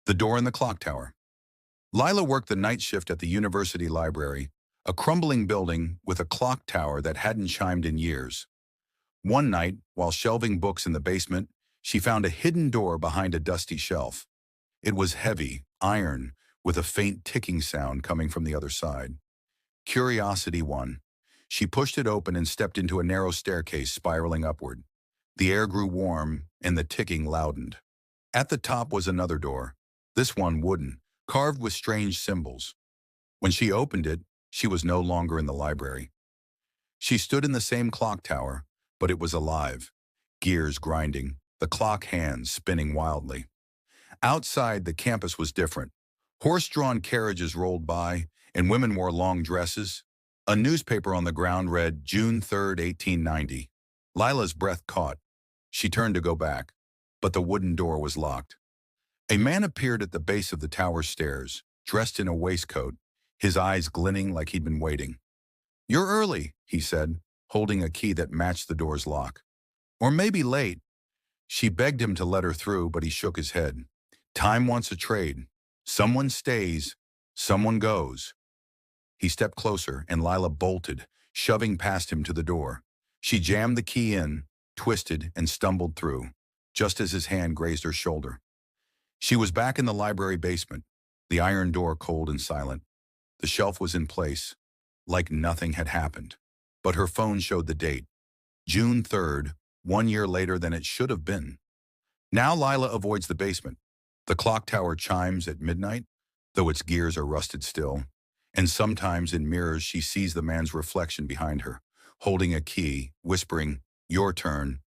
The door in the clock tower. Lila worked the night shift at the university library, a crumbling building with a clock tower that hadn't chimed in years. One night, while shelving books in the basement, she found a hidden door behind a dusty shelf. It was heavy, iron, with a faint ticking sound coming from the other side. Curiosity won. She pushed it open and stepped into a narrow staircase spiraling upward. The air grew warm, and the ticking loudened. At the top was another door, this one wooden, carved with strange symbols. When she opened it, she was no longer in the library. She stood in the same clock tower, but it was alive, gears grinding, the clock hands spinning wildly. Outside, the campus was different. Horse-drawn carriages rolled by, and women wore long dresses. A newspaper on the ground read, June 3rd, 1890. Lila's breath caught. She turned to go back, but the wooden door was locked. A man appeared at the base of the tower stairs, dressed in a waistcoat, his eyes glinting like he'd been waiting. "You're early," he said, holding a key that matched the door's lock. "Or maybe late." She begged him to let her through, but he shook his head. Time wants a trade. Someone stays, someone goes. He stepped closer, and Lila bolted, shoving past him to the door. She jammed the key in, twisted, and stumbled through, just as his hand grazed her shoulder. She was back in the library basement, the iron door cold and silent. The shelf was in place, like nothing had happened. But her phone showed the date, June 3rd, 1 year later than it should have been. Now Lila avoids the basement. The clock tower chimes at midnight, though its gears are rusted still. And sometimes in mirrors she sees the man's reflection behind her, holding a key, whispering, "Your turn,"